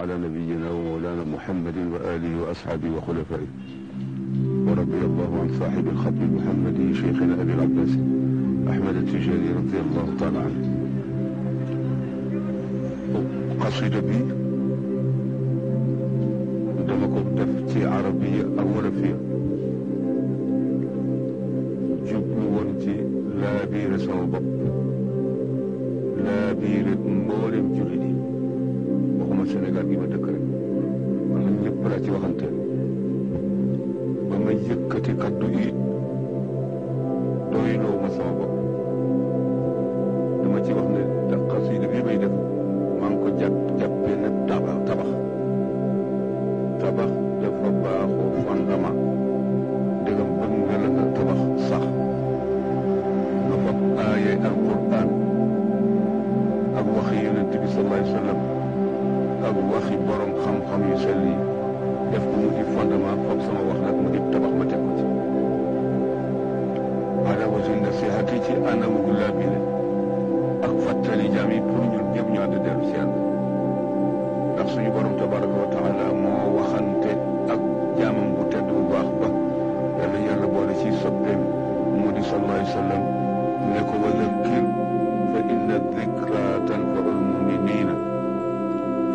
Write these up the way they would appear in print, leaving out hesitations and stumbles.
على نبينا ومولانا محمد وآله وأصحابه وخلفائه ورضي الله عن صاحب الخط المحمدي شيخنا أبي العباس أحمد التجاني رضي الله تعالى عنه. قصيدة بي dama ko def ci arabiya ak wolofiya jublu woon ci laabiire sama bopp laabiire mboolem jullit yi waxuma Sénégal gi ma dëkk rek man ñëpp laa ci waxante ba ma yëkkati kaddu yi doyloo ma sama bopp dama ci wax ne xasida bi may def maa ngi ko jàppee ne tabax dafa baaxoo fondement dëggam bëgg nga la nga tabax sax nga fab aaye alquran ak waxi yonent bi sallallahu alayhi wa sallam ak waxi borom xam-xam yu sell yi def ko mu di fondement fab sama wax nag mu di tabax ma teg ko ci ala wajhi nasihati ci anamu gu laabire ak fàttali jaam yi pour ñun ñëpp ñu ànd dellu ci yàlla ndax suñu borom tabaraka wa taala moo waxante ak jaamam bu tedd bu baax ba yàlla boole ci soppeem mu di sallallahu alayhi wa sallam ne ko wa zakkir fa inna dikra tanfaul muminina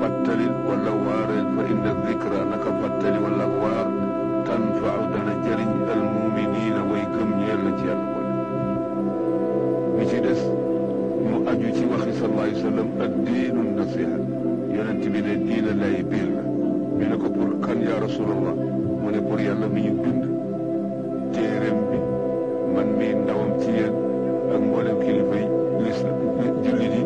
fàttalil wala waareel fa inna dikra naka fàttali wala waar tanfau dana jëriñ al muminina way gëm ñeel la ci yàlla boole bi ci des mu aju ci waxi sallallahu alayhi wa sallam ad diinu nasiha yonent bi ne diina lay biir la ñu ne ko pour kan yaa rasulallah mu ne pour yàlla mi ñu bind téeréem bi man mi ndawam ci yéen ak mboolem kilifa yi jullit yi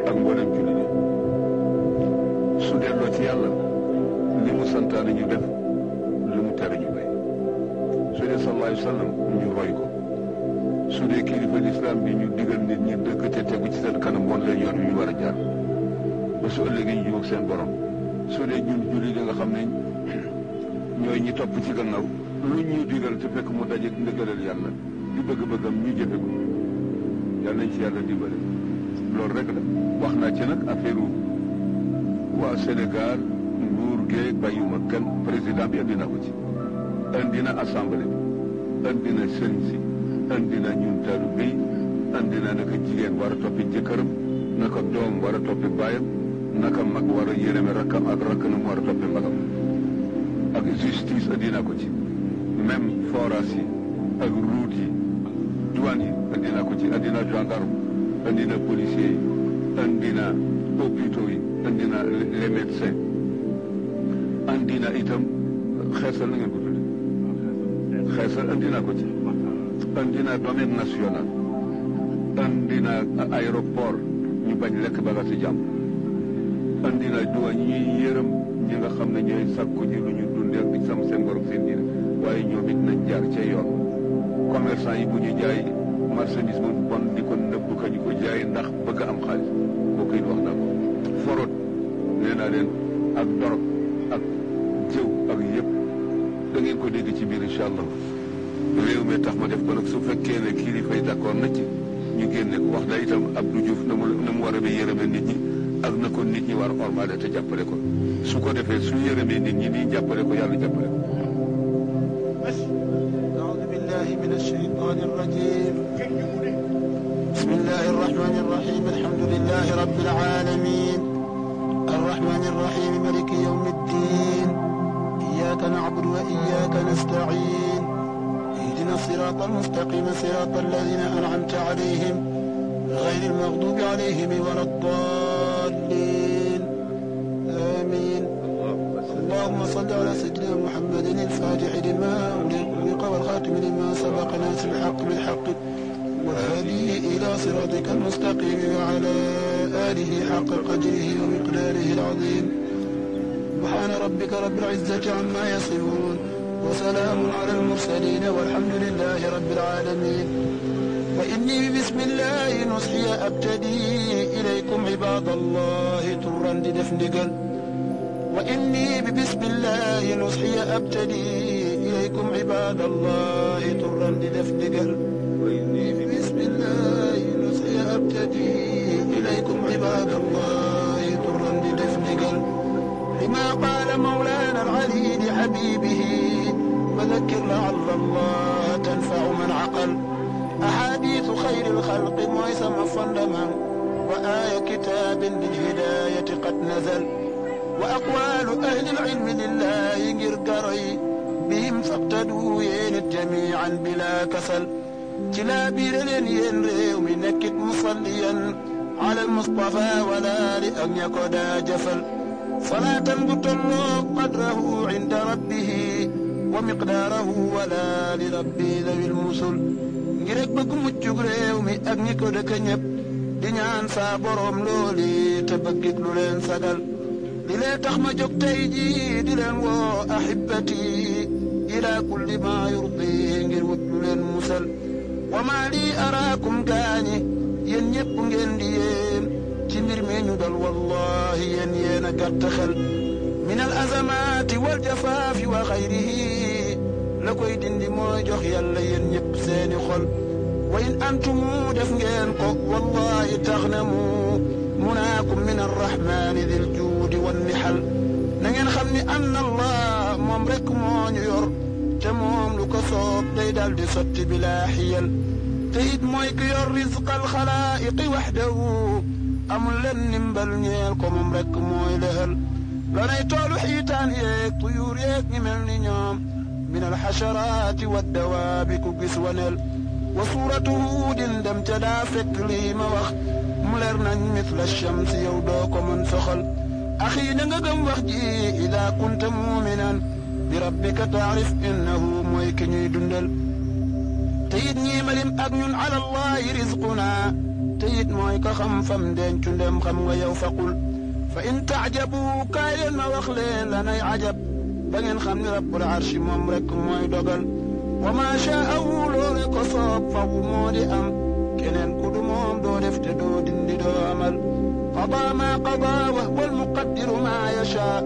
ak mboolem jullit yi su delloo ci yàlla li mu santaane ñu def li mu tere ñu bay su dee sallallahu alayhi wa sallam ñu roy ko su dee kilifa lislaam bi ñu digal nit ñi dëgg te tegu ci seen kanam woon leen yoon wi ñu war a jaar ba su ëllëgee ñu jubóog seen borom su dee ñun jullit yi nga xam ne ñooy ñi topp ci gannaaw lu ñu digal te fekk mu daje ndëggalal yàlla di bëgg-bëggam ñu jëfe ko yàlla nañ ci yàlla dimbale loolu rek la wax naa ci nag affaire waa Sénégal nguur geeg bàyyuma kenn président bi andi na ko ci andi na assemblée bi andi na sëriñ si andi na ñun taalibe yi andi na naka jigéen war a toppi jëkkëram naka doom war a toppi baayam naka mag war a yërëme rakkam ak rakk na mu war a toppi magam ak justice andi na ko ci même forage yi ak route yi douane yi andi na ko ci andi na gendarme andi na policier yi andi na hôpitaux yi andi na les médecins andi na itam xeesal na ngeen ko tudde xeesal andi na ko ci andi na domaine national andi na aéroport ñu bañ lekk bagage ci jàmm andi na douane ñuy yërëm ñi nga xam ne ñooy sàkku ji lu ñu dundee ak di sam seen ngor ak seen diine waaye ñoom it nañ jaar ca yoon commerçant yi bu ñu jaay marchandise bu bon di ko nëbb ka ñu ko jaay ndax bëgg am xaalis boo koy wax naa ko forot nee naa leen ak dorog ak jëw ak yëpp da ngeen ko dégg ci biir incha allah réew mi tax ma def ko nag su fekkee ne kilifa yi d'accord na ci ñu génne ko wax na itam Abdou Diouf na mu war a ba yërëme nit ñi ak na ko nit ñi war ormaale te jàppale ko su ko defee su yërëmee nit ñi nii jàppale ko yàlla jàppale ko أعوذ بالله من الشيطان الرجيم بسم الله الرحمن الرحيم الحمد لله رب العالمين الرحمن الرحيم مالك يوم الدين إياك نعبد وإياك نستعين اهدنا الصراط المستقيم صراط الذين أنعمت عليهم غير المغضوب عليهم ولا الضالين آمين اللهم صل على سيدنا محمد الفاتح لما أغلق والخاتم لما سبق ناصر الحق بالحق والهادي إلى صراطك المستقيم وعلى آله حق قدره ومقداره العظيم سبحان ربك رب العزة عما يصفون وسلام على المرسلين والحمد لله رب العالمين وإني بسم الله نصحي أبتدي إليكم عباد الله ترا لدفنقل وإني بسم الله نصحي أبتدي إليكم عباد الله ترا لدفنقل وإني بسم الله نصحي أبتدي إليكم عباد الله ترا لدفنقل لما قال مولانا العلي لحبيبه وذكر لعل الله تنفع من عقل أحاديث خير الخلق مويسم فندما وآية كتاب للهداية قد نزل وأقوال أهل العلم لله قرقري بهم فاقتدوا ين جميعا بلا كسل تلابير ين ريو منكت مصليا على المصطفى ولا لأن يكودا جفل فلا تنبت الله قدره عند ربه ومقداره ولا لربي ذوي المسل ngirek bëgg muccug réew mi ak ñi ko dëkk ñëpp di ñaan saa borom looli te bëggit lu leen sagal li lee tax ma jóg tey ji di leen woo ahibati ila kulli ma yurdi ngir wut lu leen musal wa ma li araakum gaañi yéen ñëpp ngeen di yéem ci mbir mi ñu dal wallahi yéen a gàtt xel min al azamaati wal jafaafi wa xayrihi la koy dindi mooy jox yàlla yéen ñëpp seeni xol wa in antumu def ngeen ko wallahi tax na mu munaakum min arrahmani dil juudi wan nihal na ngeen xam ni anna allah moom rek moo ñu yor te moom lu ko soob day dal di sotti bilaa xiyal te it mooy ki yor rizqal xalaa'iqi waxdahu amul leen nimbal ñeel ko moom rek mooy lëhal lanay toolu xiitaan yeeg tuyuur yeeg ñi mel ni ñoom من الحشرات والدواب كوكس ونل وصورة هود دم تدافك لي موخ ملرنا مثل الشمس يودوك من سخل أخي نغم وخجي إذا كنت مؤمنا بربك تعرف إنه مويكني دندل تيدني ملم أغن على الله رزقنا تيد مويك خم فمدين كندم خم ويوفقل فإن تعجبوا كاين وخلين لنا عجب بغن خمني رب العرش موم رك موي دوغال وما شاء لول كو صوب فو مودي ام كنن كودو موم دو ديف te دو دندي دو عمل قضى ما قضى وهو المقدر ما يشاء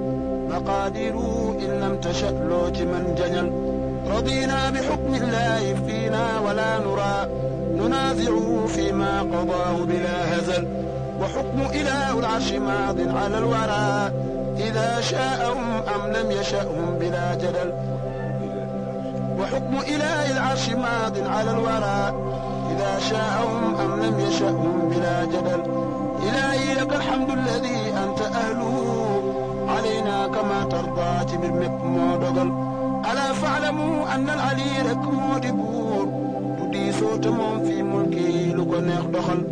مقادير ان لم تشأ لوت من جنل رضينا بحكم الله فينا ولا نرى ننازعه فيما قضاه بلا هزل وحكم إله العرش ماض على الورى إذا شاءهم أم لم يشأهم بلا جدل وحكم إله العرش ماض على الورى إذا شاءهم أم لم يشأهم بلا جدل إلهي لك الحمد الذي أنت أهله علينا كما ترضى تبرمك مودغل ألا فاعلموا أن العلي لك مودبور تدي صوتهم في ملكي لكنيخ دخل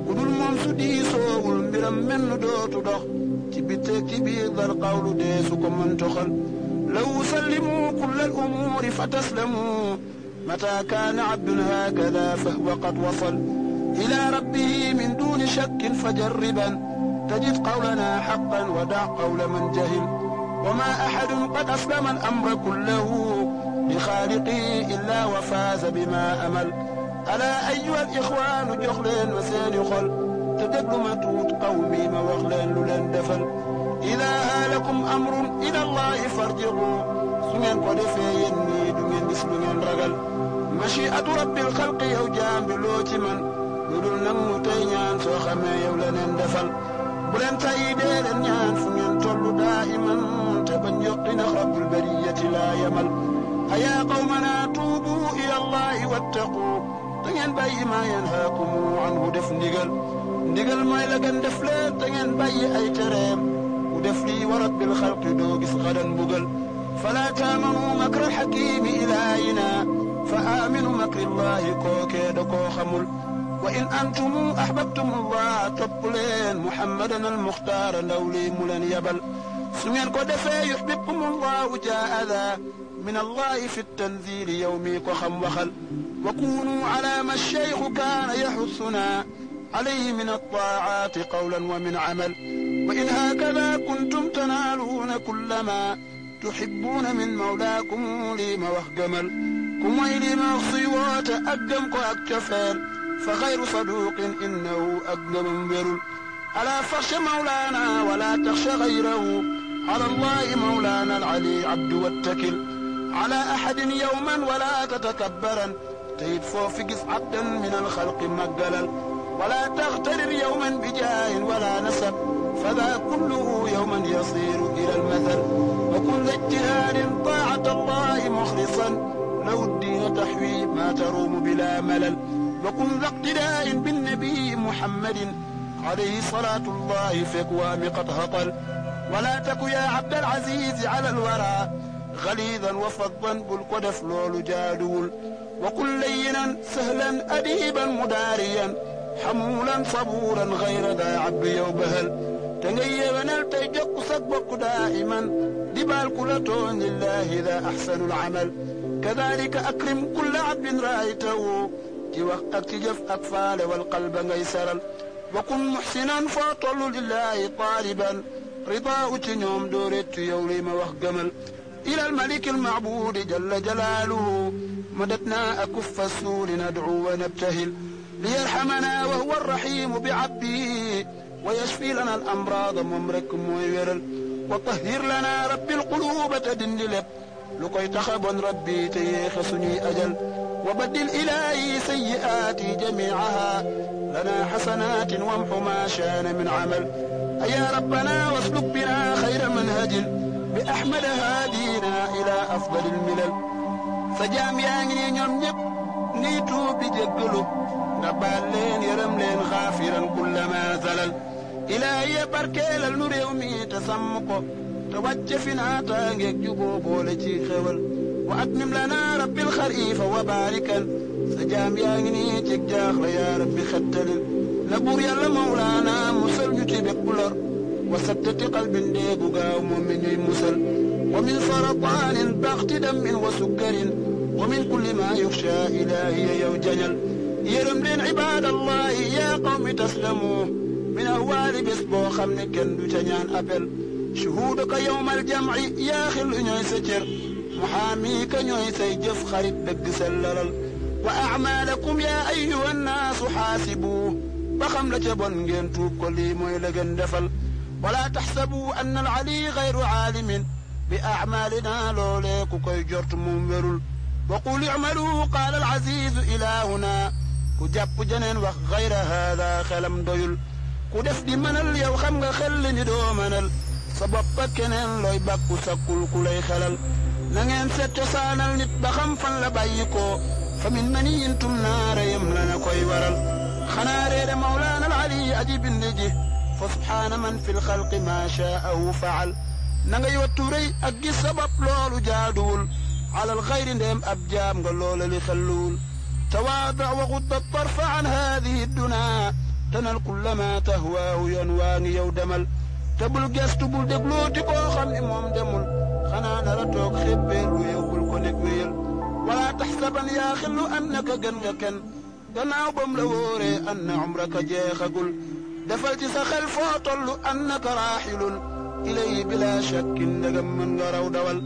ودل موم سدي صوغل مبرم من دوت دخ تبي ذا القول ديسكم من تخل لو سلموا كل الأمور فتسلموا متى كان عبد هكذا فهو قد وصل إلى ربه من دون شك فجربا تجد قولنا حقا ودع قول من جهل وما أحد قد أسلم الأمر كله لخالقه إلا وفاز بما أمل ألا أيها الإخوان جخلين وسين خل تدبل متوت قومي موغلين لولين دفل إذا هالكم أمر إلى الله فارجعوا سنين قد فيني دمين بسلين رجل مشيئة رب الخلق يوجام بلوت من يدل نمو تينيان سوخمي يولين دفل بلن تايدين نيان فنين تولو دائما تبن يقين رب البرية لا يمل أيا قومنا توبوا إلى الله واتقوا تنين باي ما ينهاكم عنه دف ndigal mooy la gën def leen te ngeen bàyyi ay tereem mu def lii wa rabbil xalqi doo gis xadan bugal fala taamanu makra alxakimi ilaahina fa aaminu makri llahi kookee da koo xamul wa in antumu ahbabtum allah topp leen muhammadan almuxtaara ndaw lii mu leen yabal su ngeen ko defee yuxbibkum allahu jaada min allahi fi tanzili yow mii ko xam waxal wa kunu ala ma alcheikhu kaana yaxussuna عليه من الطاعات قولا ومن عمل وإن هكذا كنتم تنالون كل ما تحبون من مولاكم لما وخجمل كم لما صيوات أقدمك أكتفال فغير صدوق إنه أقدم برل ألا فخش مولانا ولا تخش غيره على الله مولانا العلي عبد واتكل على أحد يوما ولا تتكبرا تيد فوفقس عبدا من الخلق مقلل ولا تغترر يوما بجاه ولا نسب فذا كله يوما يصير إلى المثل وكل اجتهاد طاعة الله مخلصا له الدين تحوي ما تروم بلا ملل وكن ذا اقتداء بالنبي محمد عليه صلاة الله في أكوام قد هطل ولا تك يا عبد العزيز على الورى غليظا وفظا بالقدف لول جادول وكن لينا سهلا أديبا مداريا حمولا صبورا غير ذا عب يوبهل تنجيبنا التيجك سقبك دائما دبال كل تون لله ذا أحسن العمل كذلك أكرم كل عبد رأيته جوخ أكتجف أطفال والقلب غيسرا وكن محسنا فاطل لله طالبا رضاه تنيوم دورت يولي موخ جمل إلى الملك المعبود جل جلاله مددنا أكف السور ندعو ونبتهل ليرحمنا وهو الرحيم بعبده ويشفي لنا الأمراض ممرك مويرل وطهر لنا رب القلوب تدن لب لكي تخبن ربي تيخسني أجل وبدل إلهي سيئاتي جميعها لنا حسنات وامحو ما شان من عمل أيا ربنا واسلك بنا خير منهج بأحمد هادينا إلى أفضل الملل سجام ياني نيوم نيب نيتو بجقلو نبال لين يرم لين غافرا كلما زلل إلهي بركيل النريومي تسمكو توجه فينا تانجيك جوبو بولتي خول وأتمم لنا رب الخريف وباركا سجام ياني تجاخ يا رب ختل نبور يلا مولانا مسل جتي بقلر وسدت قلب ديبقا ومن مسل ومن سرطان ضغط دم وسكر ومن كل ما يخشى إلهي يوجنل يرملين عباد الله يا قوم تسلموا من أهوال بسبو خمن كندو تنيان أبل شهودك يوم الجمع يا خل نيوي سجر محاميك نيوي سيجف خريب دق سلل وأعمالكم يا أيها الناس حاسبوه بخم لجبن جنتوب كل مويل جندفل ولا تحسبوا أن العلي غير عالم بأعمالنا لوليك كي جرت منبرل وقول اعملوا قال العزيز إلهنا كجاب جنين وغير هذا خلم doyul ku def di mënal yow xam nga xel ni doo mënal sa bopp ak keneen looy bàkku sakkul ku lay xelal na ngeen seet cosaanal nit ba xam fan la bàyyi ko fa min maniyin tumnaa reyam la na koy waral xanaa reede mawlaana al ali aji bind ji fa subhaana man fi lxalqi ma shaahu faal na ngay wattu rëy ak gis sa bopp loolu jaaduwul على الغير ندم أبجام قالوا لي خلول تواضع وغض الطرف عن هذه الدنا تنال كل ما تهواه ينواني يودمل تبل جست تبل دبلو تكو خم إمام دمل خنا نرتوك خبير ويقول كونك ويل ولا تحسبن يا خل أنك جنجكن جناو بملوري أن عمرك جيخ قل دفلت سخل فوطل أنك راحل إليه بلا شك نجم من غرو دول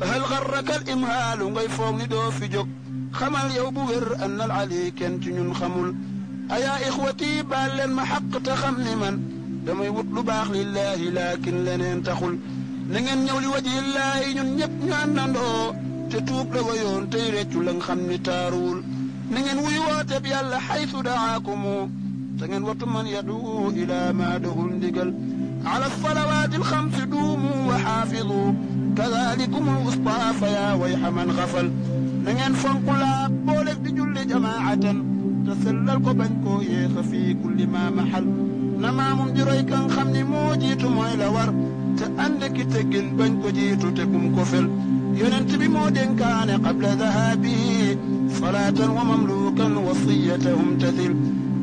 فهل غرك الإمهال غيفوني دو في جوك خمال يوبوير أن العلي كنت خمول أيا إخوتي بالن محق تخمني من دم يوطلو باخ لله لكن لنين تخل نين نيولي وجه الله نيب ناندو تتوب لويون تيريتو لن خمني تارول نين ويوات بيال حيث دعاكم تنين وطمن يدعو إلى ما دهل دقل على الصلوات الخمس دوموا وحافظوا كذلكم الوسطى فيا ويح من غفل نين فنقلا بولك بجل جماعة تسلل بنكو يخ في كل ما محل نما ممجري كان خمني موجيت مويلا ور تأندك تجن بنكو جيتو تكم كفل يننتبي مودين كان قبل ذهابي صلاة ومملوكا وصيتهم تثل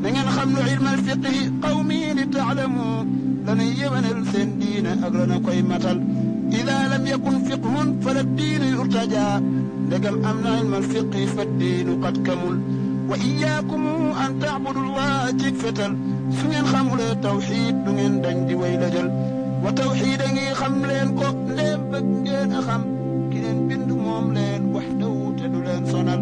نين خمن علم الفقه قومي لتعلموا لن يمن السندين أقرن قيمة إذا لم يكن فقه فلا الدين يرتجى لكم أمن علم الفقه فالدين قد كمل وإياكم أن تعبدوا الله جكفة سنين خمل التوحيد دنين دنج ويلجل وتوحيدني خملين قب لين بجين أخم كنين بند موملين وحده تدلين صنل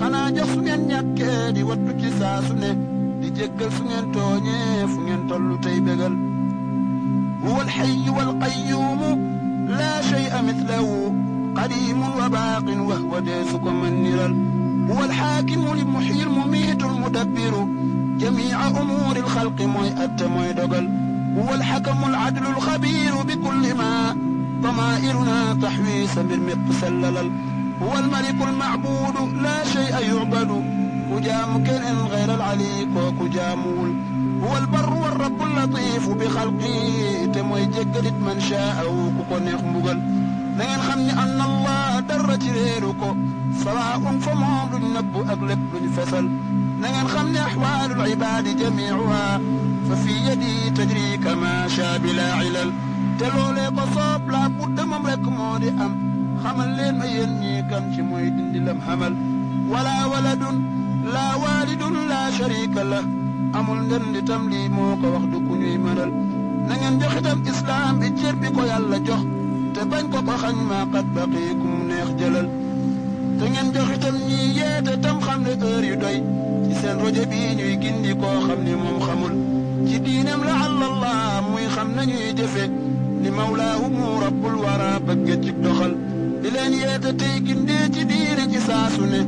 خنا جسنين يكيدي ودك ساسنه دي جكل سنين توني فنين طلو تيبغل هو الحي والقيوم لا شيء مثله قديم وباق وهو ديسكم النرل هو الحاكم المحيي المميت المدبر جميع أمور الخلق موي أت موي دقل هو الحكم العدل الخبير بكل ما ضمائرنا تحوي سمر مقسلل هو الملك المعبود لا شيء يعبد كجام كن غير العلي كجامول هو البر والرب اللطيف بخلقه تموي جقلت من شاء وكونيخ مغل نين خمني أن الله درت ريركو سواء فمهم لنب أغلب لنفسل نين خمني أحوال العباد جميعها ففي يدي تجري كما شاء بلا علل تلولي قصاب لا بد مملك مودي أم خمل لين ما يني كم شموي دندي لم حمل ولا ولد لا والد لا شريك له amul ngeen di tam lii moo ko wax du ku ñuy mënal na ngeen jox itam islam bi cër bi ko yàlla jox te bañ ko ko xañ maa qad baqi ku mu neex jëlal te ngeen jox itam ñii yeete tam xam ne heure yu doy ci seen rojo bii ñuy gindi koo xam ni moom xamul ci diinam la allah muy xam nañuy jëfe ni mawlaahu mu rabbul wara bëgge ci doxal di leen yeete tey gindee ci diine ci saasu ne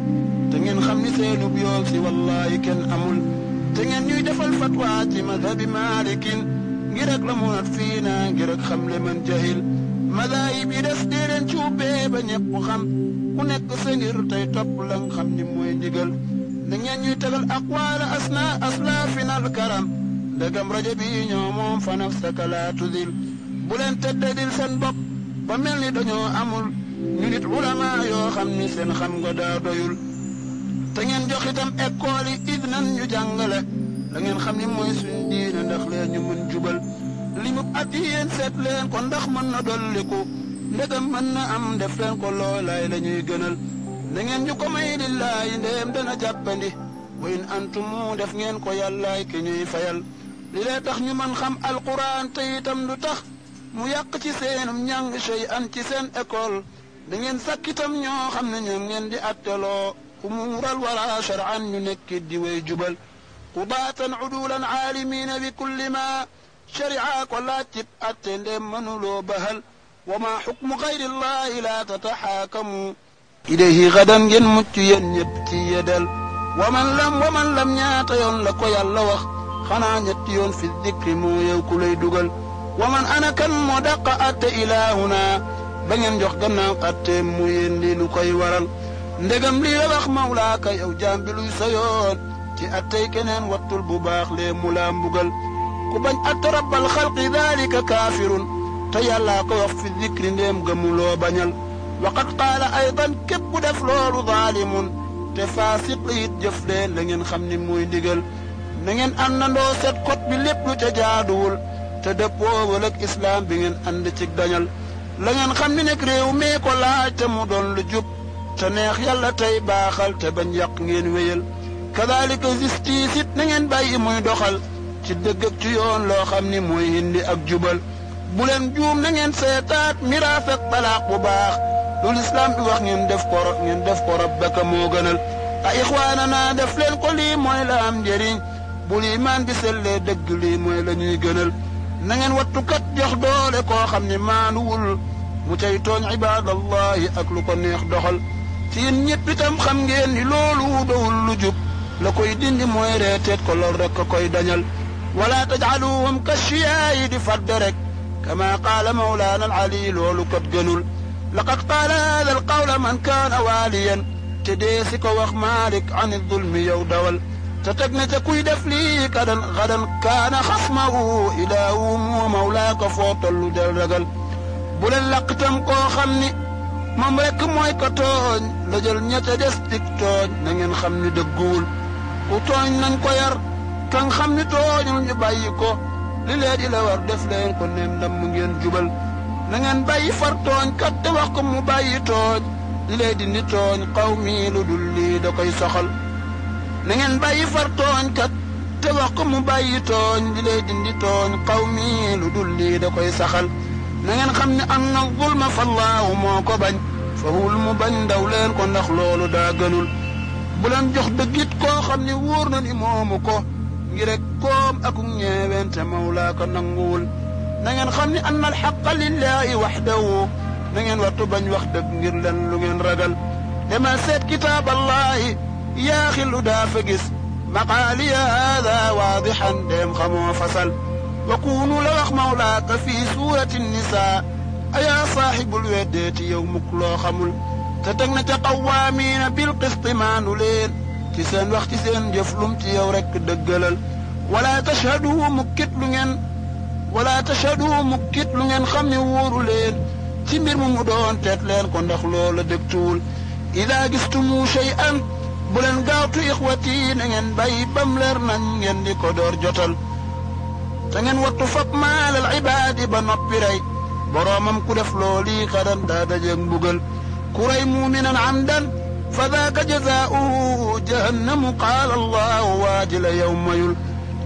te ngeen xam ni seenub yool si wallaahi kenn amul te ngeen ñuy defal fatwa ci madhabi malikin ngir ak la munat fii naa ngir ak xam le man jahil madahib yi des dee leen ci ubbee ba ñëpp xam ku nekk sa ngir tey topp la nga xam ni mooy ndigal na ngeen ñuy tegal aqwaala aslaafina al karam ndegam rajo bi ñoo moom fa nafsaka laa tudil bu leen teddadil seen bopp ba mel ni dañoo amul ñu nit ulama yoo xam ni seen xam nga daa doyul te ngeen jox itam école yi id nan ñu jàngale la ngeen xam ni mooy suñ diine ndax leen ñu mën jubal li mu at yéen seet leen ko ndax mën na dolliku ndegam mën na am def leen ko loolaay la ñuy gënal na ngeen ñu ko may lillaahi ndéem dana jàppandi wa in antumu def ngeen ko yàllaay ki ñuy fayal li lee tax ñu mën xam alquran te itam du tax mu yàq ci seenum ñàng sey an ci seen école da ngeen sakk itam ñoo xam ne ñoom ngeen di atteloo أمور الورى شرعا ينكد ويجبل قضاة عدولا عالمين بكل ما شرعا ولا تبأت من لو بهل وما حكم غير الله لا تتحاكموا إليه غدا ينمت ينبتي يدل ومن لم ياتيون لك يالوخ خنا نتيون في الذكر مو يوكل يدقل ومن أنا كان مدق أت إلهنا بنين جوخ غنا أت مو يندي لكي ورل ndegam lii la wax mawlaaka yow jaam bi luy sa yoon ci attey keneen wattul bu baax lee mu laa mbugal ku bañ atte rabbal xalqi daalika kaafirun te yàllaa ko wax fi dikri ndéem gëmuloo bañal waqad qaala aydan képp ku def loolu zaalimun te faasiq it jëf leen la ngeen xam ni muy ndigal na ngeen àndandoo set kot bi lépp lu ca jaaduwul te dëppoowul ak islaam bi ngeen ànd ci dañal la ngeen xam ni nekk réew mee ko laaj te mu doon lu jub te neex yàlla tey baaxal te bañ yàq ngeen wéyal kadaalika justice it na ngeen bàyyi muy doxal ci dëgg ak ci yoon loo xam ni mooy indi ak jubal bu leen juum na ngeen seetaat miraas ak talaaq bu baax lu lislaam bi wax ngeen def ko rabbaka moo gënal a ixwaana naa def leen ko lii mooy la am njëriñ bu liimaan bi sellee dëgg lii mooy la ñuy gënal na ngeen wattukat jox doole koo xam ni maanuwul mu cay tooñ ibaadallahi ak lu ko neex doxal ci yéen ñëpp itam xam ngeen ni loolu dowul lu jub la koy dindi mooy reeteet ko lool rek ko koy dañal wala tajcaluhum kashiyaayi di fadde rek kama qaala mawlaana alali loolu kat gënul laqad qaala haada alqawla man kaana waaliyan te dee si ko wax maalik an zulmi yow dawal te teg na ca kuy def lii gadan kaana xasmahu ilaahum wa mawlaaka foo tollu del ragal bu leen laq tam koo xam ni moom rek mooy ko tooñ la jël ñette des dik tooñ na ngeen xam ni dëgguwul ku tooñ nañ ko yar kan xam ni tooñul ñu bàyyi ko li lee di la war def leen ko neem ndam mu ngeen jubal na ngeen bàyyi far tooñ kat te wax ko mu bàyyi tooñ li lee di ni tooñ xaw mii lu dul lii da koy soxal na ngeen bàyyi far tooñ kat te wax ko mu bàyyi tooñ li lee di ni tooñ xaw mii lu dul lii da koy saxal na ngeen xam ne am na zulma fallaahu moo ko bañ fahul mu bañ ndaw leen ko ndax loolu daa gënul bu leen jox dëggit koo xam ni wóor na ni moomu ko ngir rek koom akuk ñeewente mawlaa ko nanguwul na ngeen xam ni anna alxaqa lillahi waxdahu na ngeen wattu bañ wax dëgg ngir leen lu ngeen ragal dama seet kitaab allahi yaa xillu daa fa gis maqaaliya haada waadixan deem xamoo fasal وكونوا لوخ مولاك في سورة النساء أيا صاحب الوديت يومك لو خمل تتغنى قوامين بالقسط ما نولين تسين وقت سين جفلم تيورك دقلل ولا تشهدوا مكت لنين خمي وورولين تمير ممدون تتلين كندخ لول دكتول إذا قستموا شيئا بلن قاوتو إخوتي نين باي بملر نين دي كدور جتل تنين وطفق مال العباد بنبري برامم كدف لولي خدن دادا جنبغل كري مؤمنا عمدا فذاك جزاؤه جهنم قال الله واجل يوم يل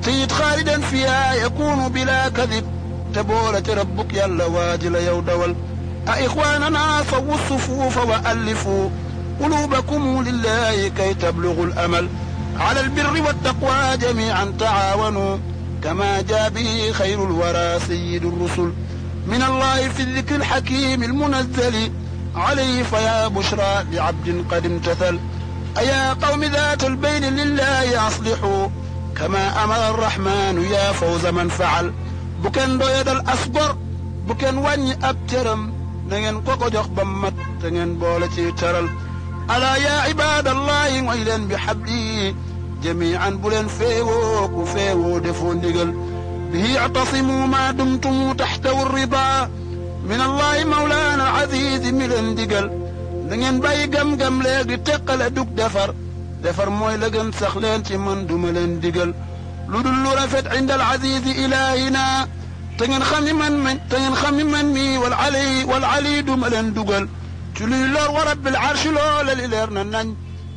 تيت خالدا فيها يكون بلا كذب تبولة ربك يلا واجل يوم دول أإخواننا صووا الصفوف وألفوا قلوبكم لله كي تبلغوا الأمل على البر والتقوى جميعا تعاونوا كما جاء به خير الورى سيد الرسل من الله في الذكر الحكيم المنزل عليه فيا بشرى لعبد قد امتثل أيا قوم ذات البين لله أصلحوا كما أمر الرحمن يا فوز من فعل بكن دويد الأصبر بكن واني أبترم نين كوكو جوخ بمت تنين بولتي ترل ألا يا عباد الله ويلن بحبلي جميعا بلن فيو دفون دقل به اعتصموا ما دمتم تحتوا الرضا من الله مولانا العزيز ملن دقل نين باي قم ليغي تقل دوك دفر موي لغن سخلين تي من دملن دقل لدل رفت عند العزيز إلهنا تنين خمي من مي والعلي دملن دقل تلي لور ورب العرش لولا ليرنا نان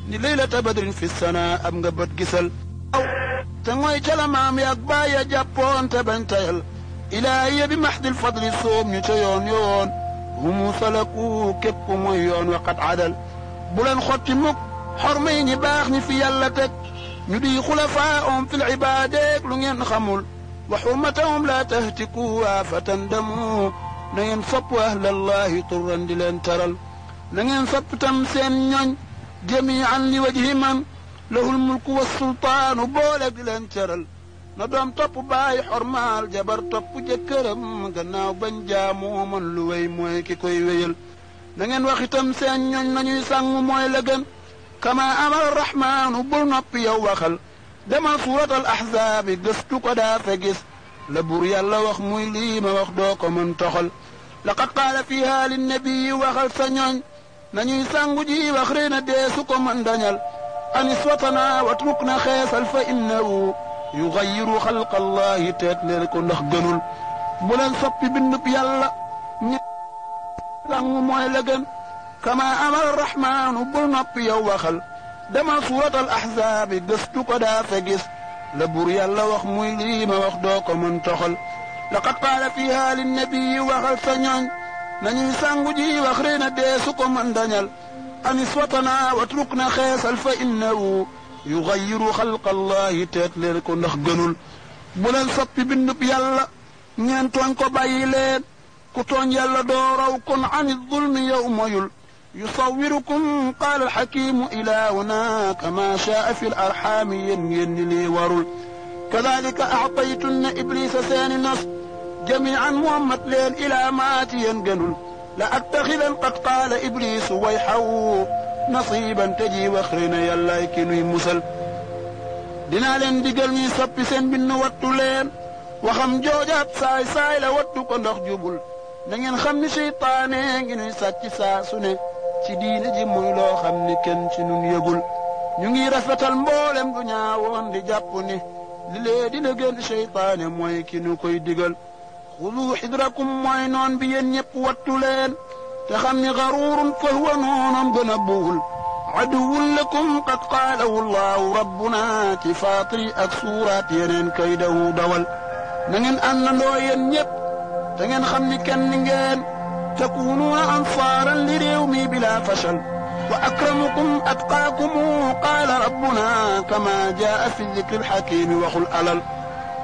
ليلة بدر في السنة أم قبت قسل تنوي كلام يقبا يجابون تبنتيل إلهي بمحض الفضل صوم يون هم سلكوا كبكم ويون وقد عدل بلن ختمك حرمين باخني في يلتك ندي خلفاءهم في العبادة لن خمل وحرمتهم لا تهتكوا فتندموا نين صب أهل الله طرا دلن ترل نين صب تمسين جميعا لوجه من له الملك والسلطان بولك دلن ترل ندم طب باي حرمال جبر طب جكرم غناو بنجامو من لوي موي كي كوي ويل نين واخي تمسين نانيو سانغ موي لغن كما أمر الرحمن بلنب يوخل دما سورة الأحزاب قستو قدا فقس لبوري الله وخ موي لي ما وخ دوكو من تخل لقد قال فيها للنبي وخل سنين نانيو سانغو جي وخرين ديسوكو من دانيال أنسوتنا واتركنا خيسل فإنه يغير خلق الله تتلركو نخ گنول بولن سبي بنب يالا سانغو موي لغن كما أمر الرحمن بلنب يوخل دما سورة الأحزاب قستو قدا فقس لبوري الله وخ موي لي ما وخ دوكو من تخل لقد قال فيها للنبي وخل سنين نانيو سانغو جي وخرين ديسوكو من دانيال أنسوتنا واتركنا خيسل فإنه يغير خلق الله تتلركو نخ گنول بولن سبي بنب يالا ñen ton ko bayileen ku ton yalla do raw kun an الظلم يوم يل يصوركم قال الحكيم إلهنا كما شاء في الأرحام ين لي ورل كذلك أعطيتن إبليس ثاني النص جميعا محمد لين إلى مات ينقنل لأتخذن قد قال إبليس ويحو نصيبا تجي وخرنا يلا يكنوي مسل دينا لين ديغل ني سوبي سين بن واتو لين وخم جوجات ساي لا واتو كو نdox jubul da ngeen xam ni seytaane ngi ñuy sàcc saa su ne ci diine ji muy loo xam ni kenn ci nun yëgul ñu ngi rafetal mboolem du ñaawoon di jàpp ni li lee dina gën seytaane mooy ki nu koy digal xudu xidrakum mooy noon bi yéen ñëpp wattu leen te xam ni garuurun fa huwa noonam gën a buwul aduwun lakum qad qaalahu llahu rabbuna ci faatiri ak suuraat yeneen kaydahu dawal na ngeen àndandoo yéen ñëpp te ngeen xam ni kenn ngeen takunuuna ansaaran li réew mi bila fashal wa akramukum atqaakum qaala rabbuna kama jaa fi dikri alxakimi waxul alal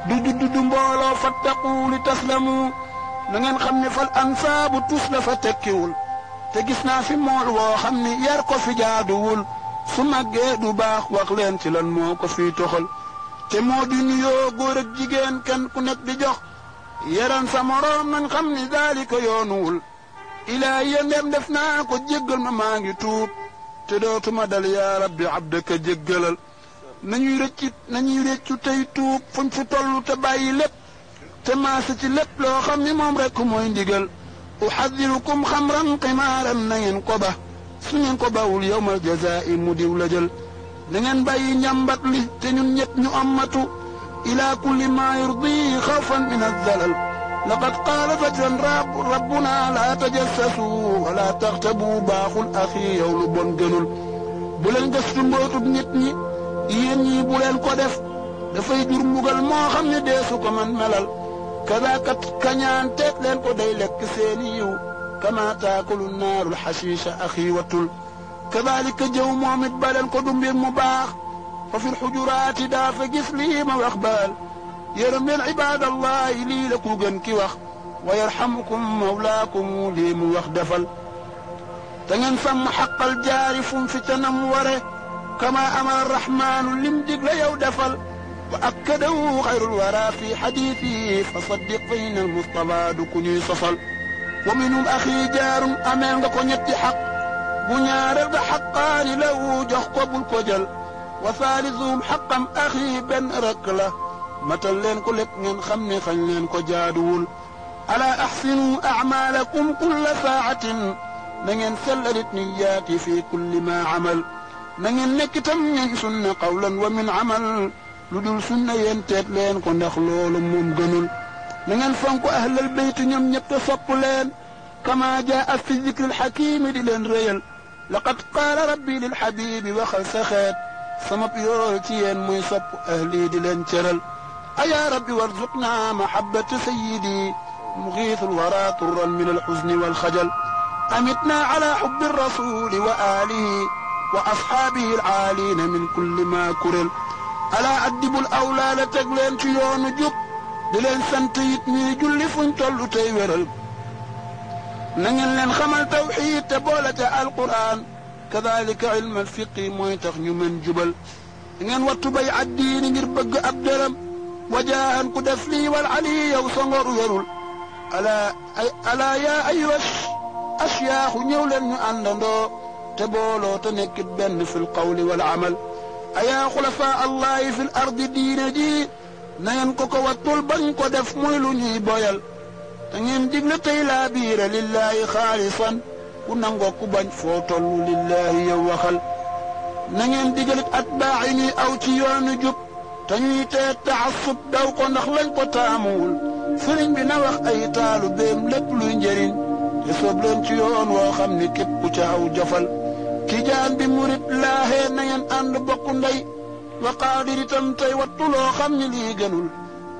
du mbooloo fattaqu li taslamu na ngeen xam ne fal ansaabu tus la fa tekkiwul te gis naa fi mool woo xam ni yar ko fi jaaduwul su màggee du baax wax leen ci lan moo ko fii toxal te moo di nuyoo góor ak jigéen kenn ku nekk di jox yaran sa moroom nañ xam ni daalika yoonuwul ilaahi ya ndem def naa ko jéggal ma maa ngi tuub te dootuma dal yaa rabbi abdaka jéggalal nañuy réccu tey tuub fuñ fu tollu te bàyyi lépp te maasa ci lépp loo xam ni moom rekk mooy ndigal uxadirukum xamran qimaaran na ngeen ko ba su ngeen ko bawul yowmal jazaa'i mu diw la jël da ngeen bàyyi njàmbat li te ñun ñëpp ñu ammatu ila kulli ma yurdi xawfan min azzalal laqad qaala fajran rabbuna laa tajassasu wala taxtabu baaxul axi yow lu bon gënul bu leen gëstu mbootub nit ñi yéen ñii bu leen ko def dafay jur mbugal moo xam ne deesu ko man melal kadaakat kañaan teet leen ko day lekk seeni yiw kama taakulu naarul xashiisha axi watul kadalika jëw moom it ba leen ko du mbir mu baax fa fi lxujuraati daa fa gis lii ma wax baal yërëm leen ibaadallahi lii la ku gën ki wax wa yarxamukum mawlaakum lii mu wax defal te ngeen sàmm xaqal jaari fum fi ca nam ware kama amara arrahmaanu lim digle yow defal wa akkadahu xayrul wara fi xadiisi fa saddiq fa inna almustafa du ku ñuy sosal wa minhum axi jaarun ameel nga ko ñetti xaq bu ñaareel ga xaqaani lawu jox ko bul ko jël wa thaalisuhum xaqam axi benn rek la matal leen ko lépp ngeen xam ne xañ leen ko jaaduwul ala axsinu acmaalakum kulla saacatin na ngeen sellalit niyaati fi kulli ma amal na ngeen nekk itam ñañ sunna qawlan wa min amal lu dul sunna yéen teet leen ko ndax loolu moom gënul na ngeen fonk ahlal bayt ñoom ñëpp te sopp leen kama jaa fi dikri alxakimi di leen réyal laqad qaala rabbi lil xabibi waxal sa xeet sama yool ci yéen muy sopp ahli di leen cëral ayaa rabbi warzuqna mahabbata sayyidi mugiitul wara turran min alxuzni walxajal amitna ala xubbi rasuli wa alihi wa ashaabihi alaalina min kulli ma kurel alaa addibul awlaada teg leen ci yoonu jub di leen sant it ñuy julli fuñ tollu tey wéral na ngeen leen xamal tawxiid te boole ca alquran kadalika ilm alfiqi mooy tax ñu mën jubal ngeen wattu bay addiini ngir bëgg ab dërëm wajaahan ku def lii wal ali yow songoru wérul alaa yaa ayuha ashyaaxu ñëw leen ñu àndandoo te booloo te nekkit benn fi lqawli wal amal ayaa xulafaa allahi fi l ardi diine ji na ngeen ko wattul bañ ko def muy lu ñuy boyal te ngeen digle tey laa biira lillahi xaalisan ku nangoo ku bañ foo tollu lillahi yow waxal na ngeen digalit atbaax yi ñuy aw ci yoonu jub te ñuy tee taxassub daw ko ndax lañ ko taamuwul sëriñ bi na wax ay taalu béem lépp luy njëriñ te soob leen ci yoon woo xam ni képp ku ca aw jofal tijaan bi murit laaxee na ngeen ànd bokk ndey wa qaadir itam tey wattu loo xam ni lii gënul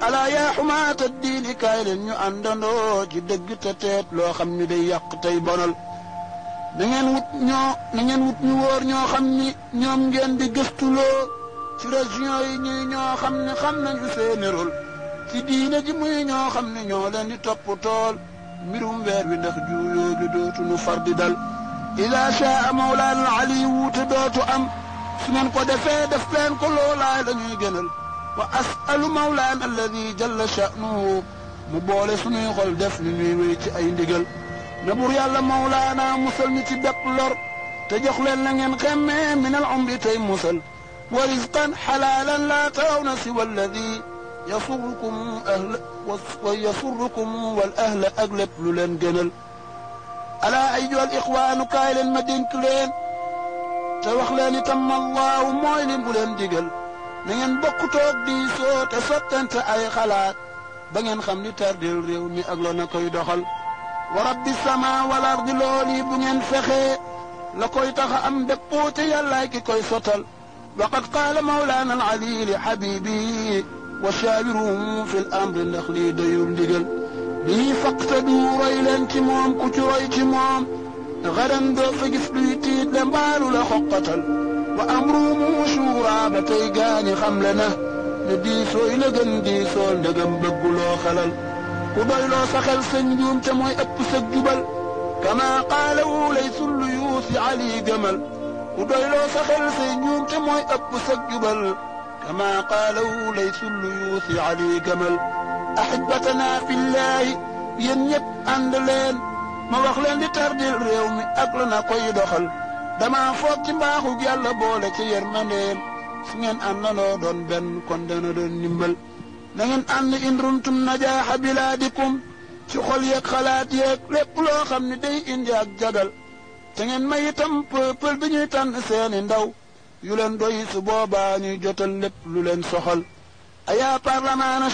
alaa yaa xumaata diini kaay leen ñu àndandoo ci dëgg te teet loo xam ni day yàq tey bonal na ngeen wut ñu wóor ñoo xam ni ñoom ngeen di gëstuloo ci région yi ñuy ñoo xam ne xam nañu seeni rôle ci diine ji muy ñoo xam ne ñoo leen di topp tool mbirum weer wi ndax juuyoo gi dootuñu far di dal ida shaa mawlaana ali wuute dootu am su ngeen ko defee def leen ko loolaay la ñuy gënal wa asalu mawlaana alladi jalla sha'nuhu mu boole suñuy xol def ni ñuy wéy ci ay ndigal na bur yàlla mawlaana musal ñu ci bépp lor te jox leen la ngeen xemmee min al umri tey musal wa rizqan xalaalan laa tarawna siwa alladi yasurrukum wal ahla ak lépp lu leen gënal alaa ayyuha al ixwaanu kaay leen ma dénk leen te wax leen itam allahu mooy li mu leen digal na ngeen bokk toog diisoo te sottante ay xalaat ba ngeen xam ni tardeel réew mi ak la na koy doxal wa rabbi sama wal ardi looli bu ngeen fexee la koy taxa am béppoo te yàllaay ki koy sotal waqad qaala mawlaana al ali li xabibi wa shaawiruhum fi l amri ndax lii dayul ndigal bii faqtadu roy leen ci moom ku ci roy ci moom gadan doo fa gis luy tiit le mbaalu la xoqatal wa amrumu shuura ba tey gaañi xam le na ne diisooy la gën diisool ndegam bëgguloo xelal ku doyloo sa xel sa njuum te mooy ëpp sa jubal kama qaalawu lay sullu yuusi ali gamal ku doyloo sa xel sa njuum te mooy ëpp sa jubal كما قالوا ليس الليوث علي جمل أحبتنا في الله ينيب عند لين ما وخلين دي تردل ريومي أقلنا كوي دخل دما فوق مباخو يالا بولة يرمانين سنين أننا دون بن كندنا دون نمبل نين أن إن رنتم نجاح بلادكم ci xol yeeg xalaat yeeg lépp loo xam ne day indi ak jagal te ngeen may itam peuple bi ñuy tànn seeni ndaw yu leen doy su boobaa ñuy jotal lépp lu leen soxal ayaa parlement na